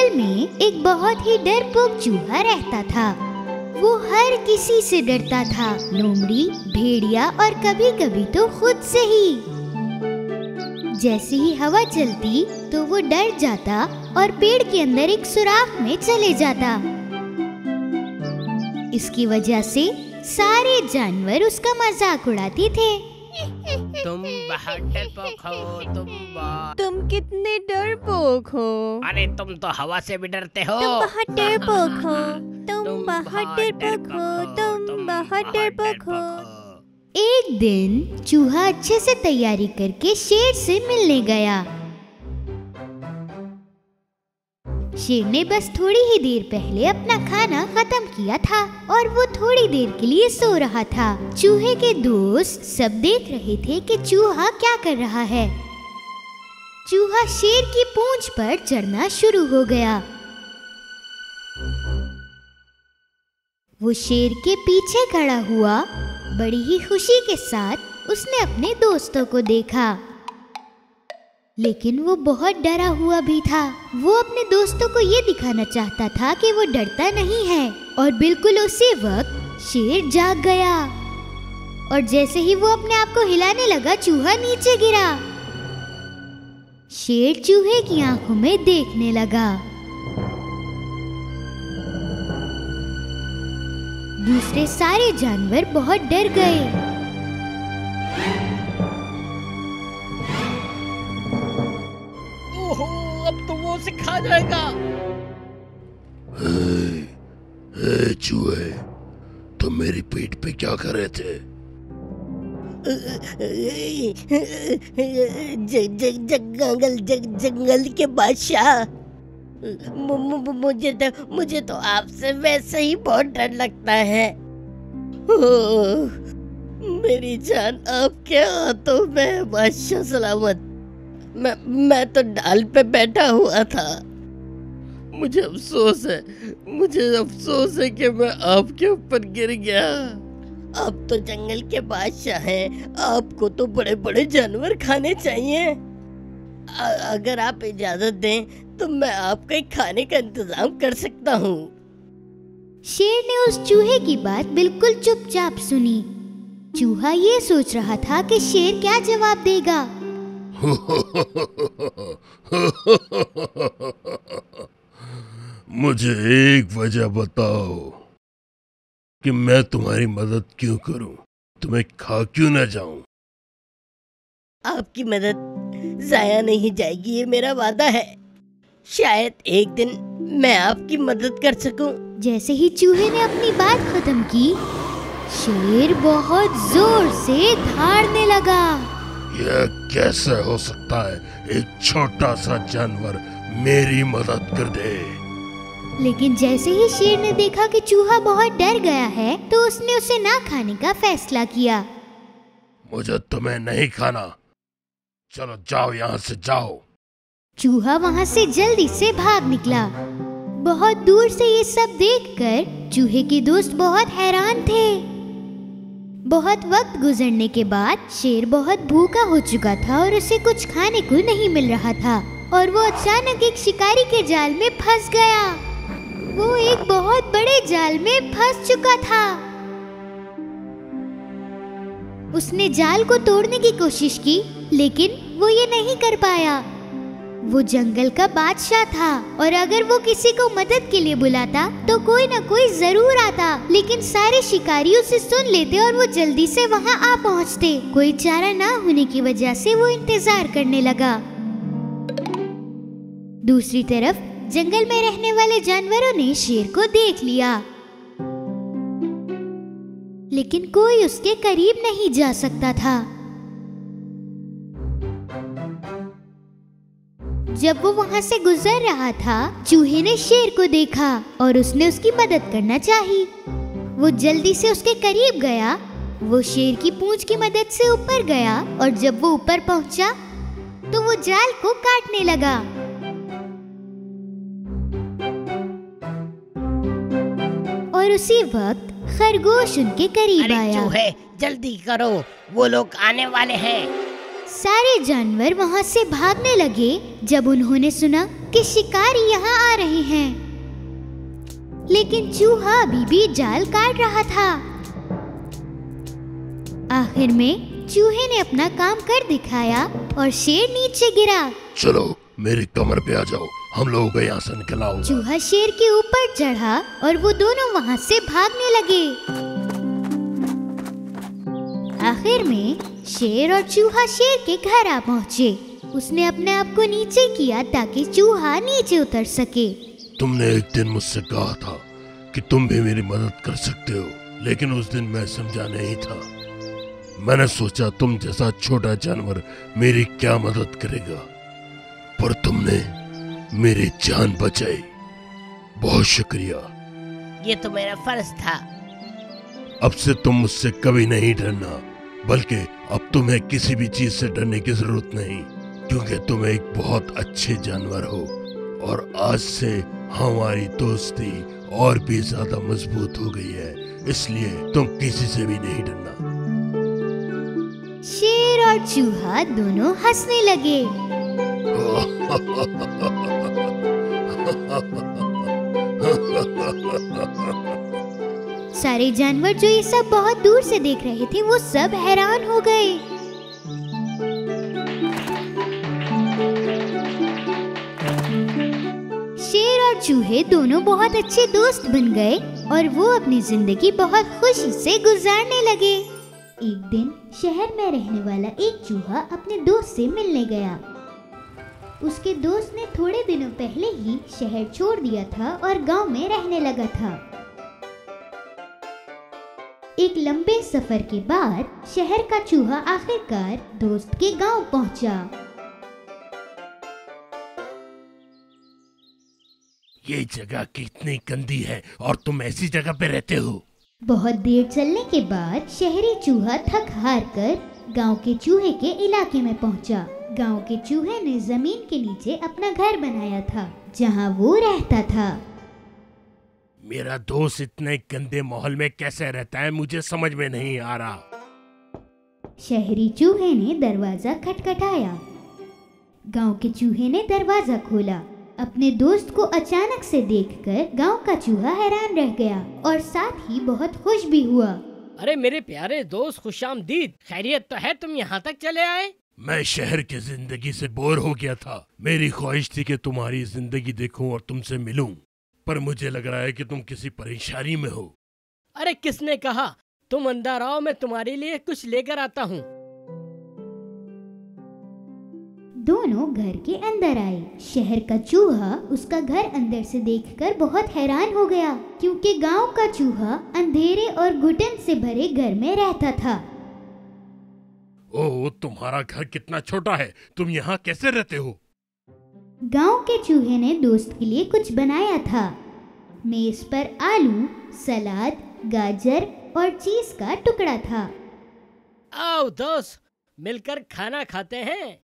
जंगल में एक बहुत ही डरपोक चूहा रहता था। वो हर किसी से डरता था, लोमड़ी, भेड़िया और कभी कभी तो खुद से ही। जैसे ही हवा चलती तो वो डर जाता और पेड़ के अंदर एक सुराख में चले जाता। इसकी वजह से सारे जानवर उसका मजाक उड़ाते थे। तुम बहुत डरपोक हो, तुम कितने डरपोक हो। अरे तुम तो हवा से भी डरते हो। तुम बहुत डरपोक हो, तुम बहुत डरपोक हो, तुम बहुत डरपोक हो। एक दिन चूहा अच्छे से तैयारी करके शेर से मिलने गया। शेर ने बस थोड़ी ही देर पहले अपना खाना खत्म किया था और वो थोड़ी देर के लिए सो रहा था। चूहे के दोस्त सब देख रहे थे कि चूहा क्या कर रहा है। चूहा शेर की पूंछ पर चढ़ना शुरू हो गया। वो शेर के पीछे खड़ा हुआ। बड़ी ही खुशी के साथ उसने अपने दोस्तों को देखा, लेकिन वो बहुत डरा हुआ भी था। वो अपने दोस्तों को ये दिखाना चाहता था कि वो डरता नहीं है। और बिल्कुल उसी वक्त शेर जाग गया और जैसे ही वो अपने आप को हिलाने लगा, चूहा नीचे गिरा। शेर चूहे की आंखों में देखने लगा। दूसरे सारे जानवर बहुत डर गए। ओहो, अब तो वो उसे खा जाएगा। चूहे, तुम मेरी पीठ पे क्या कर रहे थे? जंगल के बादशाह, मुझे तो आपसे वैसे ही बहुत डर लगता है। मेरी जान आपके हाथों में, बादशाह सलामत। मैं तो डाल पे बैठा हुआ था। मुझे अफसोस है कि मैं आपके ऊपर गिर गया। आप तो जंगल के बादशाह हैं, आपको तो बड़े बड़े जानवर खाने चाहिए। अगर आप इजाजत दें तो मैं आपके खाने का इंतजाम कर सकता हूँ। शेर ने उस चूहे की बात बिल्कुल चुपचाप सुनी। चूहा ये सोच रहा था कि शेर क्या जवाब देगा। मुझे एक वजह बताओ कि मैं तुम्हारी मदद क्यों करूं, तुम्हें खा क्यों न जाऊं? आपकी मदद जाया नहीं जाएगी, ये मेरा वादा है। शायद एक दिन मैं आपकी मदद कर सकूं। जैसे ही चूहे ने अपनी बात खत्म की, शेर बहुत जोर से दहाड़ने लगा। यह कैसे हो सकता है? एक छोटा सा जानवर मेरी मदद कर दे। लेकिन जैसे ही शेर ने देखा कि चूहा बहुत डर गया है, तो उसने उसे ना खाने का फैसला किया। मुझे तुम्हें नहीं खाना, चलो जाओ यहाँ से, जाओ। चूहा वहाँ से जल्दी से भाग निकला। बहुत दूर से ये सब देखकर चूहे के दोस्त बहुत हैरान थे। बहुत वक्त गुजरने के बाद शेर बहुत भूखा हो चुका था और उसे कुछ खाने को नहीं मिल रहा था और वो अचानक एक शिकारी के जाल में फंस गया। वो एक बहुत बड़े जाल में फंस चुका था। उसने जाल को तोड़ने की कोशिश की, लेकिन वो ये नहीं कर पाया। वो जंगल का बादशाह था और अगर वो किसी को मदद के लिए बुलाता तो कोई ना कोई जरूर आता, लेकिन सारे शिकारी उसे सुन लेते और वो जल्दी से वहाँ आ पहुँचते। कोई चारा ना होने की वजह से वो इंतजार करने लगा। दूसरी तरफ जंगल में रहने वाले जानवरों ने शेर को देख लिया, लेकिन कोई उसके करीब नहीं जा सकता था। जब वो वहाँ से गुजर रहा था, चूहे ने शेर को देखा और उसने उसकी मदद करना चाही। वो जल्दी से उसके करीब गया। वो शेर की पूंछ की मदद से ऊपर गया और जब वो ऊपर पहुंचा तो वो जाल को काटने लगा। और उसी वक्त खरगोश उनके करीब आया। चूहे, जल्दी करो, वो लोग आने वाले हैं। सारे जानवर वहाँ से भागने लगे जब उन्होंने सुना कि शिकारी यहाँ आ रहे हैं। लेकिन चूहा अभी भी जाल काट रहा था। आखिर में चूहे ने अपना काम कर दिखाया और शेर नीचे गिरा। चलो मेरी कमर पे आ जाओ, हम लोगों को यहाँ से निकलाओ। चूहा शेर के ऊपर चढ़ा और वो दोनों वहाँ से भागने लगे। आखिर में शेर और चूहा शेर के घर आ पहुँचे। उसने अपने आप को नीचे किया ताकि चूहा नीचे उतर सके। तुमने एक दिन मुझसे कहा था कि तुम भी मेरी मदद कर सकते हो, लेकिन उस दिन मैं समझा नहीं था। मैंने सोचा तुम जैसा छोटा जानवर मेरी क्या मदद करेगा, पर तुमने मेरी जान बचाई। बहुत शुक्रिया। ये तो मेरा फर्ज था। अब से तुम मुझसे कभी नहीं डरना, बल्कि अब तुम्हें किसी भी चीज से डरने की जरूरत नहीं, क्योंकि तुम एक बहुत अच्छे जानवर हो और आज से हमारी दोस्ती और भी ज्यादा मजबूत हो गई है, इसलिए तुम किसी से भी नहीं डरना। शेर और चूहा दोनों हंसने लगे। सारे जानवर जो ये सब बहुत दूर से देख रहे थे वो सब हैरान हो गए। शेर और चूहे दोनों बहुत अच्छे दोस्त बन गए और वो अपनी जिंदगी बहुत खुशी से गुजारने लगे। एक दिन शहर में रहने वाला एक चूहा अपने दोस्त से मिलने गया। उसके दोस्त ने थोड़े दिनों पहले ही शहर छोड़ दिया था और गांव में रहने लगा था। एक लंबे सफर के बाद शहर का चूहा आखिरकार दोस्त के गांव पहुंचा। ये जगह कितनी गंदी है और तुम ऐसी जगह पे रहते हो। बहुत देर चलने के बाद शहरी चूहा थक हार कर गांव के चूहे के इलाके में पहुंचा। गांव के चूहे ने जमीन के नीचे अपना घर बनाया था जहां वो रहता था। मेरा दोस्त इतने गंदे माहौल में कैसे रहता है, मुझे समझ में नहीं आ रहा। शहरी चूहे ने दरवाजा खटखटाया। गांव के चूहे ने दरवाजा खोला। अपने दोस्त को अचानक से देखकर गांव का चूहा हैरान रह गया और साथ ही बहुत खुश भी हुआ। अरे मेरे प्यारे दोस्त, खुशामदीद। खैरियत तो है, तुम यहाँ तक चले आए? मैं शहर की जिंदगी से बोर हो गया था। मेरी ख्वाहिश थी कि तुम्हारी जिंदगी देखूं और तुमसे मिलूं, पर मुझे लग रहा है कि तुम किसी परेशानी में हो। अरे किसने कहा? तुम अंदर आओ, मैं तुम्हारे लिए कुछ लेकर आता हूँ। दोनों घर के अंदर आए। शहर का चूहा उसका घर अंदर से देखकर बहुत हैरान हो गया, क्योंकि गांव का चूहा अंधेरे और घुटन से भरे घर में रहता था। ओह, तुम्हारा घर कितना छोटा है, तुम यहाँ कैसे रहते हो? गांव के चूहे ने दोस्त के लिए कुछ बनाया था। मेज पर आलू, सलाद, गाजर और चीज का टुकड़ा था। आओ दोस्त, मिलकर खाना खाते हैं।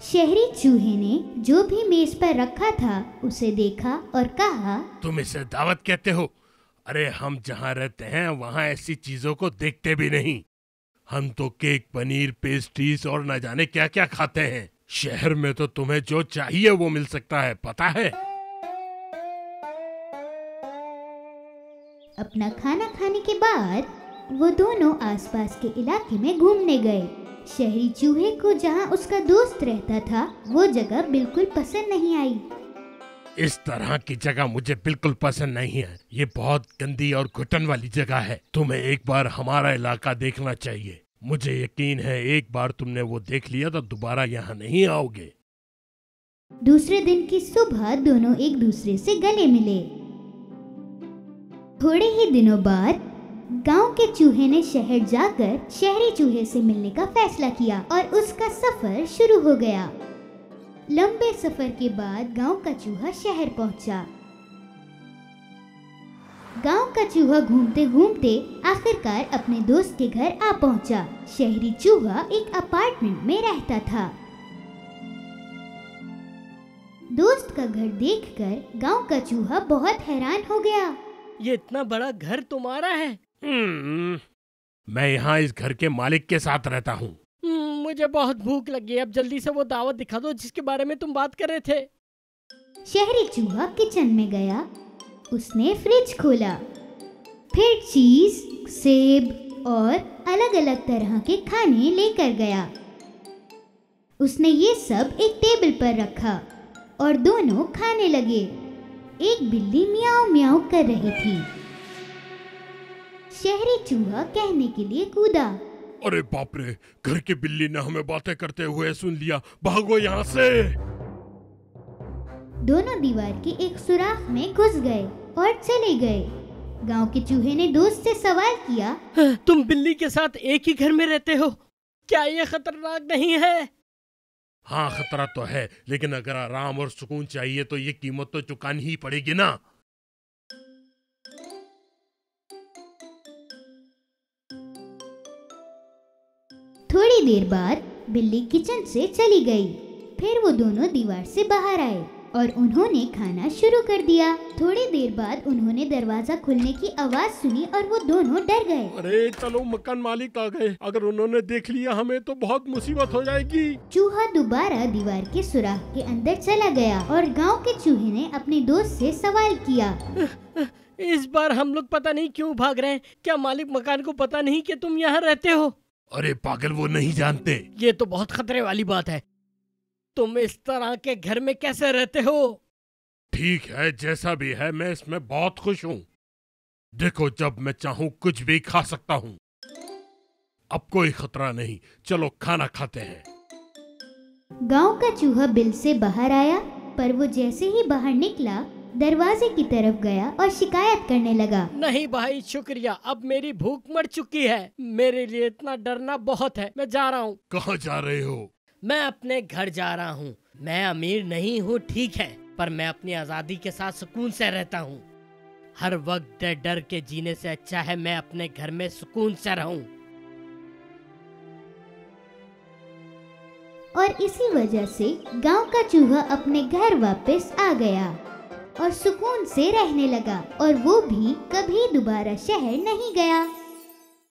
शहरी चूहे ने जो भी मेज पर रखा था उसे देखा और कहा, तुम इसे दावत कहते हो? अरे हम जहाँ रहते हैं वहाँ ऐसी चीजों को देखते भी नहीं। हम तो केक, पनीर, पेस्ट्रीज और न जाने क्या क्या खाते हैं। शहर में तो तुम्हें जो चाहिए वो मिल सकता है, पता है? अपना खाना खाने के बाद वो दोनों आसपास के इलाके में घूमने गए। शहरी चूहे को जहाँ उसका दोस्त रहता था वो जगह बिल्कुल पसंद नहीं आई। इस तरह की जगह मुझे बिल्कुल पसंद नहीं है। ये बहुत गंदी और घुटन वाली जगह है। तुम्हें एक बार हमारा इलाका देखना चाहिए। मुझे यकीन है एक बार तुमने वो देख लिया तो दोबारा यहाँ नहीं आओगे। दूसरे दिन की सुबह दोनों एक दूसरे से गले मिले। थोड़े ही दिनों बाद गांव के चूहे ने शहर जाकर शहरी चूहे से मिलने का फैसला किया और उसका सफर शुरू हो गया। लंबे सफर के बाद गांव का चूहा शहर पहुंचा। गांव का चूहा घूमते घूमते आखिरकार अपने दोस्त के घर आ पहुंचा। शहरी चूहा एक अपार्टमेंट में रहता था। दोस्त का घर देखकर गांव का चूहा बहुत हैरान हो गया। ये इतना बड़ा घर तुम्हारा है? मैं यहाँ इस घर के मालिक के साथ रहता हूँ। मुझे बहुत भूख लगी है। अब जल्दी से वो दावत दिखा दो जिसके बारे में तुम बात कर रहे थे। शहरी चूहा किचन में गया। उसने फ्रिज खोला, फिर चीज, सेब और अलग अलग तरह के खाने लेकर गया। उसने ये सब एक टेबल पर रखा और दोनों खाने लगे। एक बिल्ली मियाऊ मियाऊ कर रही थी। शहरी चूहा कहने के लिए कूदा। अरे बाप रे, घर की बिल्ली ने हमें बातें करते हुए सुन लिया, भागो यहाँ से। दोनों दीवार के एक सुराख में घुस गए और चले गए। गांव के चूहे ने दोस्त से सवाल किया, तुम बिल्ली के साथ एक ही घर में रहते हो, क्या ये खतरनाक नहीं है? हाँ खतरा तो है, लेकिन अगर आराम और सुकून चाहिए तो ये कीमत तो चुकानी ही पड़ेगी ना। थोड़ी देर बाद बिल्ली किचन से चली गई। फिर वो दोनों दीवार से बाहर आए और उन्होंने खाना शुरू कर दिया। थोड़ी देर बाद उन्होंने दरवाजा खुलने की आवाज सुनी और वो दोनों डर गए। अरे चलो, मकान मालिक आ गए, अगर उन्होंने देख लिया हमें तो बहुत मुसीबत हो जाएगी। चूहा दोबारा दीवार के सुराख के अंदर चला गया और गांव के चूहे ने अपने दोस्त से सवाल किया, इस बार हम लोग पता नहीं क्यों भाग रहे हैं, क्या मालिक मकान को पता नहीं कि तुम यहाँ रहते हो? अरे पागल, वो नहीं जानते। ये तो बहुत खतरे वाली बात है, तुम इस तरह के घर में कैसे रहते हो? ठीक है, जैसा भी है, मैं इसमें बहुत खुश हूँ। देखो, जब मैं चाहूँ कुछ भी खा सकता हूँ। अब कोई खतरा नहीं, चलो खाना खाते हैं। गांव का चूहा बिल से बाहर आया, पर वो जैसे ही बाहर निकला दरवाजे की तरफ गया और शिकायत करने लगा। नहीं भाई, शुक्रिया, अब मेरी भूख मर चुकी है। मेरे लिए इतना डरना बहुत है, मैं जा रहा हूँ। कहाँ जा रहे हो? मैं अपने घर जा रहा हूँ। मैं अमीर नहीं हूँ, ठीक है, पर मैं अपनी आजादी के साथ सुकून से रहता हूँ। हर वक्त डर डर के जीने से अच्छा है मैं अपने घर में सुकून से रहूं। और इसी वजह से गांव का चूहा अपने घर वापस आ गया और सुकून से रहने लगा और वो भी कभी दोबारा शहर नहीं गया।